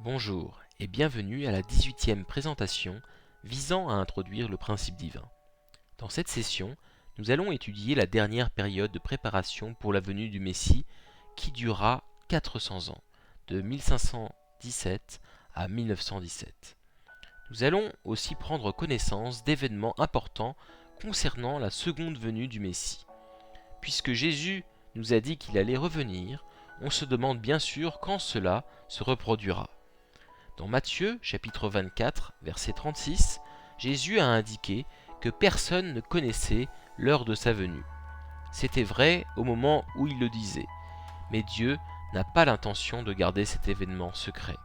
Bonjour et bienvenue à la 18e présentation visant à introduire le principe divin. Dans cette session, nous allons étudier la dernière période de préparation pour la venue du Messie qui durera 400 ans, de 1517 à 1917. Nous allons aussi prendre connaissance d'événements importants concernant la seconde venue du Messie. Puisque Jésus nous a dit qu'il allait revenir, on se demande bien sûr quand cela se reproduira. Dans Matthieu, chapitre 24, verset 36, Jésus a indiqué que personne ne connaissait l'heure de sa venue. C'était vrai au moment où il le disait, mais Dieu n'a pas l'intention de garder cet événement secret.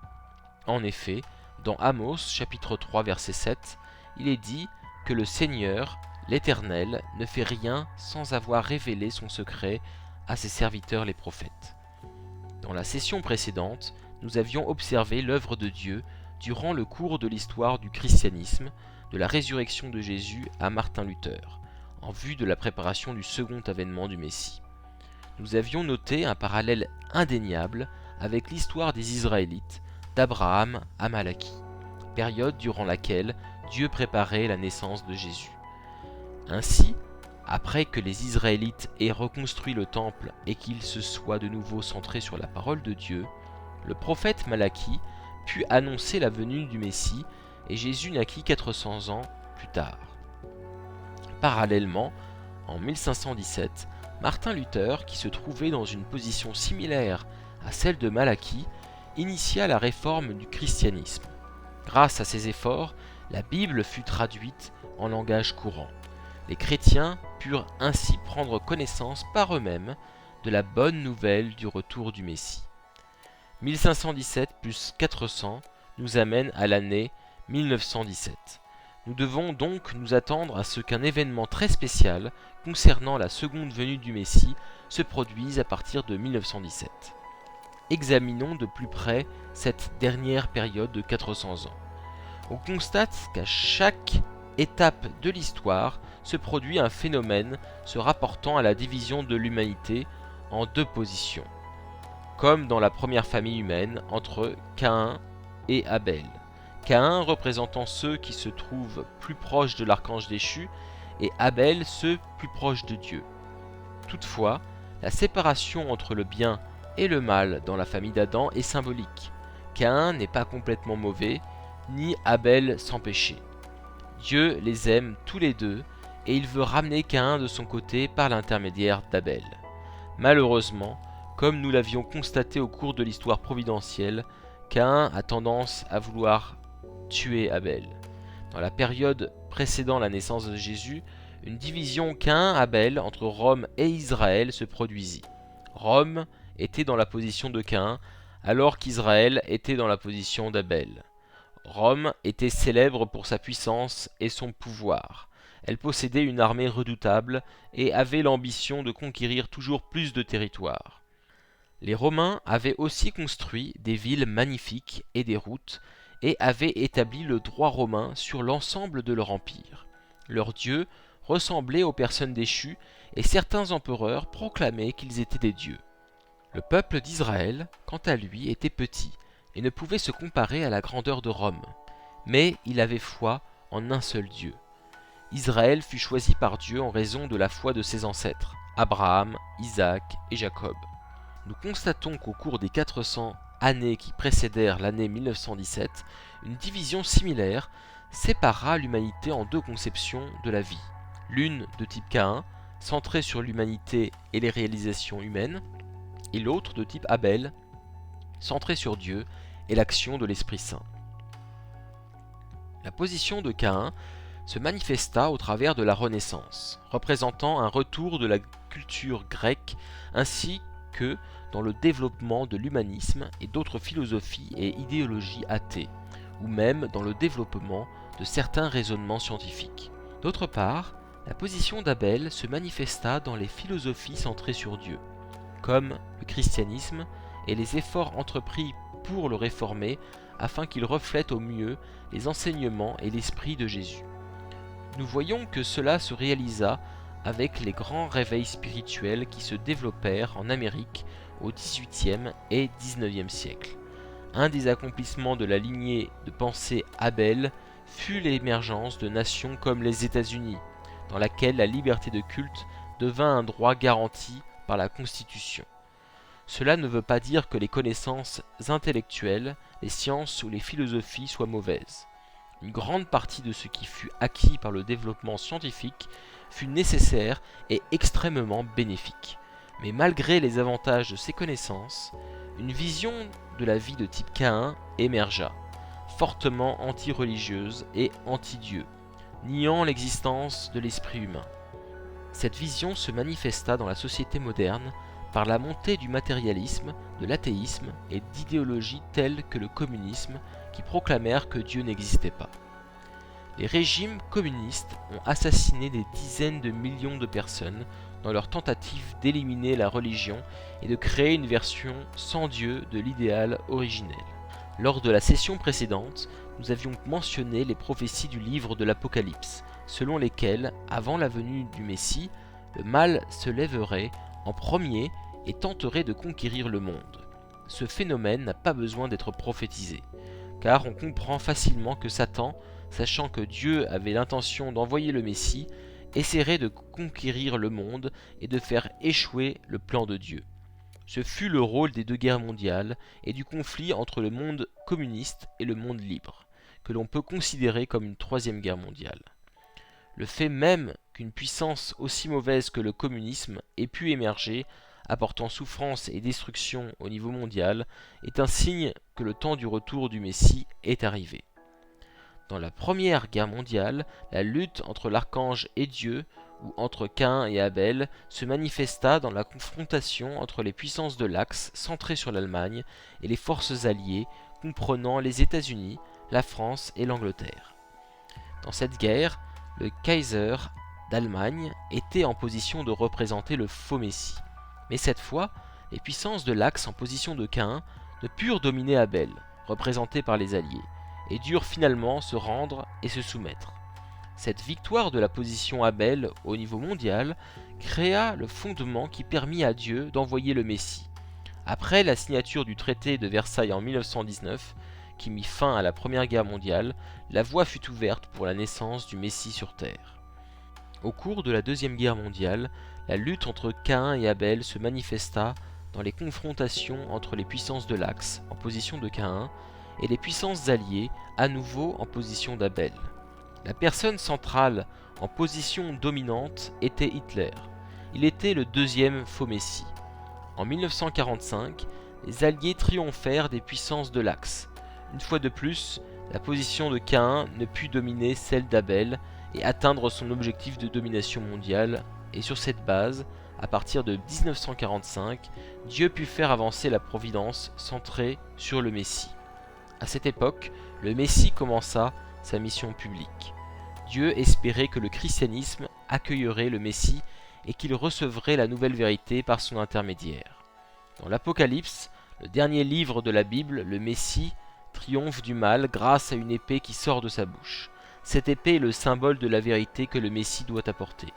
En effet, dans Amos, chapitre 3, verset 7, il est dit que le Seigneur, l'Éternel, ne fait rien sans avoir révélé son secret à ses serviteurs les prophètes. Dans la session précédente, nous avions observé l'œuvre de Dieu durant le cours de l'histoire du christianisme, de la résurrection de Jésus à Martin Luther, en vue de la préparation du second avènement du Messie. Nous avions noté un parallèle indéniable avec l'histoire des Israélites, d'Abraham à Malachie, période durant laquelle Dieu préparait la naissance de Jésus. Ainsi, après que les Israélites aient reconstruit le temple et qu'ils se soient de nouveau centrés sur la parole de Dieu, le prophète Malachie put annoncer la venue du Messie et Jésus naquit 400 ans plus tard. Parallèlement, en 1517, Martin Luther, qui se trouvait dans une position similaire à celle de Malachie, initia la réforme du christianisme. Grâce à ses efforts, la Bible fut traduite en langage courant. Les chrétiens purent ainsi prendre connaissance par eux-mêmes de la bonne nouvelle du retour du Messie. 1517 plus 400 nous amène à l'année 1917. Nous devons donc nous attendre à ce qu'un événement très spécial concernant la seconde venue du Messie se produise à partir de 1917. Examinons de plus près cette dernière période de 400 ans. On constate qu'à chaque étape de l'histoire se produit un phénomène se rapportant à la division de l'humanité en deux positions, comme dans la première famille humaine entre Caïn et Abel. Caïn représentant ceux qui se trouvent plus proches de l'archange déchu et Abel ceux plus proches de Dieu. Toutefois, la séparation entre le bien et le mal dans la famille d'Adam est symbolique. Caïn n'est pas complètement mauvais, ni Abel sans péché. Dieu les aime tous les deux et il veut ramener Caïn de son côté par l'intermédiaire d'Abel. Malheureusement, comme nous l'avions constaté au cours de l'histoire providentielle, Caïn a tendance à vouloir tuer Abel. Dans la période précédant la naissance de Jésus, une division Caïn-Abel entre Rome et Israël se produisit. Rome était dans la position de Caïn, alors qu'Israël était dans la position d'Abel. Rome était célèbre pour sa puissance et son pouvoir. Elle possédait une armée redoutable et avait l'ambition de conquérir toujours plus de territoires. Les Romains avaient aussi construit des villes magnifiques et des routes, et avaient établi le droit romain sur l'ensemble de leur empire. Leurs dieux ressemblaient aux personnes déchues, et certains empereurs proclamaient qu'ils étaient des dieux. Le peuple d'Israël, quant à lui, était petit, et ne pouvait se comparer à la grandeur de Rome. Mais il avait foi en un seul Dieu. Israël fut choisi par Dieu en raison de la foi de ses ancêtres, Abraham, Isaac et Jacob. Nous constatons qu'au cours des 400 années qui précédèrent l'année 1917, une division similaire sépara l'humanité en deux conceptions de la vie. L'une de type Caïn, centrée sur l'humanité et les réalisations humaines, et l'autre de type Abel, centrée sur Dieu et l'action de l'Esprit Saint. La position de Caïn se manifesta au travers de la Renaissance, représentant un retour de la culture grecque ainsi que dans le développement de l'humanisme et d'autres philosophies et idéologies athées, ou même dans le développement de certains raisonnements scientifiques. D'autre part, la position d'Abel se manifesta dans les philosophies centrées sur Dieu, comme le christianisme et les efforts entrepris pour le réformer afin qu'il reflète au mieux les enseignements et l'esprit de Jésus. Nous voyons que cela se réalisa avec les grands réveils spirituels qui se développèrent en Amérique au XVIIIe et XIXe siècle. Un des accomplissements de la lignée de pensée Abel fut l'émergence de nations comme les États-Unis, dans laquelle la liberté de culte devint un droit garanti par la Constitution. Cela ne veut pas dire que les connaissances intellectuelles, les sciences ou les philosophies soient mauvaises. Une grande partie de ce qui fut acquis par le développement scientifique fut nécessaire et extrêmement bénéfique. Mais malgré les avantages de ces connaissances, une vision de la vie de type Caïn émergea, fortement anti-religieuse et anti-Dieu, niant l'existence de l'esprit humain. Cette vision se manifesta dans la société moderne par la montée du matérialisme, de l'athéisme et d'idéologies telles que le communisme qui proclamèrent que Dieu n'existait pas. Les régimes communistes ont assassiné des dizaines de millions de personnes dans leur tentative d'éliminer la religion et de créer une version sans Dieu de l'idéal originel. Lors de la session précédente, nous avions mentionné les prophéties du livre de l'Apocalypse, selon lesquelles, avant la venue du Messie, le mal se lèverait en premier et tenterait de conquérir le monde. Ce phénomène n'a pas besoin d'être prophétisé, car on comprend facilement que Satan, sachant que Dieu avait l'intention d'envoyer le Messie, essaierait de conquérir le monde et de faire échouer le plan de Dieu. Ce fut le rôle des deux guerres mondiales et du conflit entre le monde communiste et le monde libre, que l'on peut considérer comme une troisième guerre mondiale. Le fait même qu'une puissance aussi mauvaise que le communisme ait pu émerger, apportant souffrance et destruction au niveau mondial, est un signe que le temps du retour du Messie est arrivé. Dans la Première Guerre mondiale, la lutte entre l'archange et Dieu, ou entre Caïn et Abel, se manifesta dans la confrontation entre les puissances de l'Axe, centrées sur l'Allemagne, et les forces alliées, comprenant les États-Unis, la France et l'Angleterre. Dans cette guerre, le Kaiser d'Allemagne était en position de représenter le faux Messie. Mais cette fois, les puissances de l'Axe en position de Caïn ne purent dominer Abel, représenté par les Alliés, et durent finalement se rendre et se soumettre. Cette victoire de la position Abel au niveau mondial créa le fondement qui permit à Dieu d'envoyer le Messie. Après la signature du traité de Versailles en 1919, qui mit fin à la Première Guerre mondiale, la voie fut ouverte pour la naissance du Messie sur Terre. Au cours de la Deuxième Guerre mondiale, la lutte entre Caïn et Abel se manifesta dans les confrontations entre les puissances de l'Axe, en position de Caïn, et les puissances alliées, à nouveau en position d'Abel. La personne centrale en position dominante était Hitler. Il était le deuxième faux Messie. En 1945, les Alliés triomphèrent des puissances de l'Axe. Une fois de plus, la position de Caïn ne put dominer celle d'Abel et atteindre son objectif de domination mondiale, et sur cette base, à partir de 1945, Dieu put faire avancer la providence centrée sur le Messie. À cette époque, le Messie commença sa mission publique. Dieu espérait que le christianisme accueillerait le Messie et qu'il recevrait la nouvelle vérité par son intermédiaire. Dans l'Apocalypse, le dernier livre de la Bible, le Messie triomphe du mal grâce à une épée qui sort de sa bouche. Cette épée est le symbole de la vérité que le Messie doit apporter.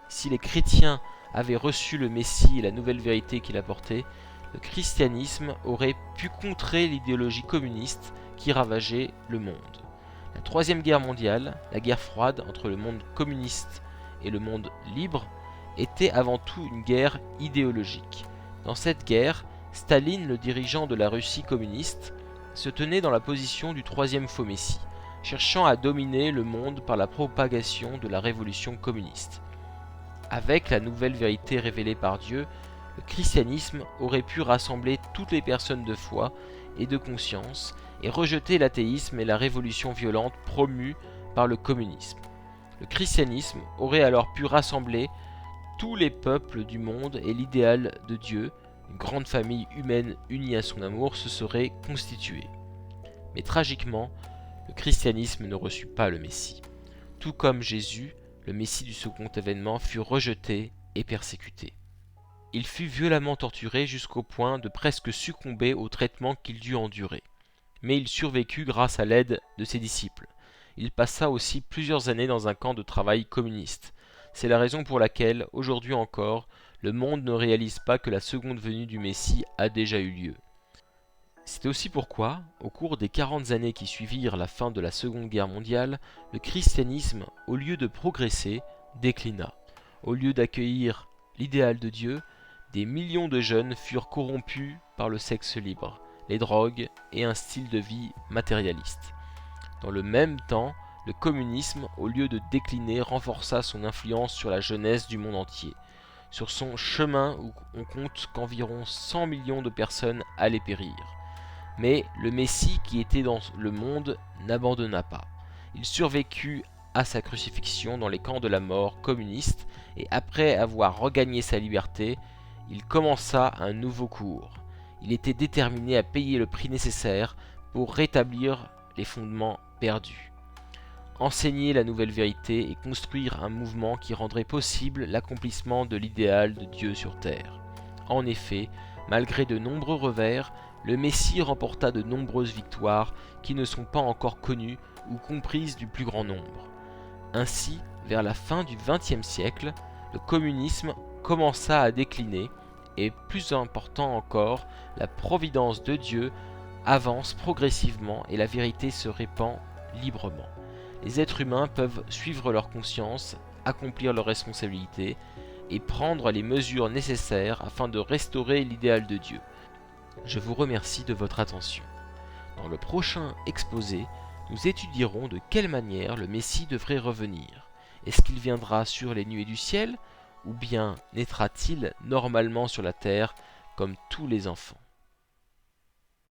Si les chrétiens avaient reçu le Messie et la nouvelle vérité qu'il apportait, le christianisme aurait pu contrer l'idéologie communiste qui ravageait le monde. La Troisième Guerre mondiale, la guerre froide entre le monde communiste et le monde libre, était avant tout une guerre idéologique. Dans cette guerre, Staline, le dirigeant de la Russie communiste, se tenait dans la position du troisième faux Messie, cherchant à dominer le monde par la propagation de la révolution communiste. Avec la nouvelle vérité révélée par Dieu, le christianisme aurait pu rassembler toutes les personnes de foi et de conscience et rejeter l'athéisme et la révolution violente promue par le communisme. Le christianisme aurait alors pu rassembler tous les peuples du monde et l'idéal de Dieu, une grande famille humaine unie à son amour, se serait constituée. Mais tragiquement, le christianisme ne reçut pas le Messie. Tout comme Jésus, le Messie du second événement fut rejeté et persécuté. Il fut violemment torturé jusqu'au point de presque succomber au traitement qu'il dut endurer. Mais il survécut grâce à l'aide de ses disciples. Il passa aussi plusieurs années dans un camp de travail communiste. C'est la raison pour laquelle, aujourd'hui encore, le monde ne réalise pas que la seconde venue du Messie a déjà eu lieu. C'est aussi pourquoi, au cours des 40 années qui suivirent la fin de la Seconde Guerre mondiale, le christianisme, au lieu de progresser, déclina. Au lieu d'accueillir l'idéal de Dieu, des millions de jeunes furent corrompus par le sexe libre, les drogues et un style de vie matérialiste. Dans le même temps, le communisme, au lieu de décliner, renforça son influence sur la jeunesse du monde entier. Sur son chemin, où on compte qu'environ 100 millions de personnes allaient périr. Mais le Messie qui était dans le monde n'abandonna pas. Il survécut à sa crucifixion dans les camps de la mort communistes et après avoir regagné sa liberté, il commença un nouveau cours. Il était déterminé à payer le prix nécessaire pour rétablir les fondements perdus. Enseigner la nouvelle vérité et construire un mouvement qui rendrait possible l'accomplissement de l'idéal de Dieu sur terre. En effet, malgré de nombreux revers, le Messie remporta de nombreuses victoires qui ne sont pas encore connues ou comprises du plus grand nombre. Ainsi, vers la fin du XXe siècle, le communisme commença à décliner et, plus important encore, la providence de Dieu avance progressivement et la vérité se répand librement. Les êtres humains peuvent suivre leur conscience, accomplir leurs responsabilités et prendre les mesures nécessaires afin de restaurer l'idéal de Dieu. Je vous remercie de votre attention. Dans le prochain exposé, nous étudierons de quelle manière le Messie devrait revenir. Est-ce qu'il viendra sur les nuées du ciel ou bien naîtra-t-il normalement sur la terre comme tous les enfants ?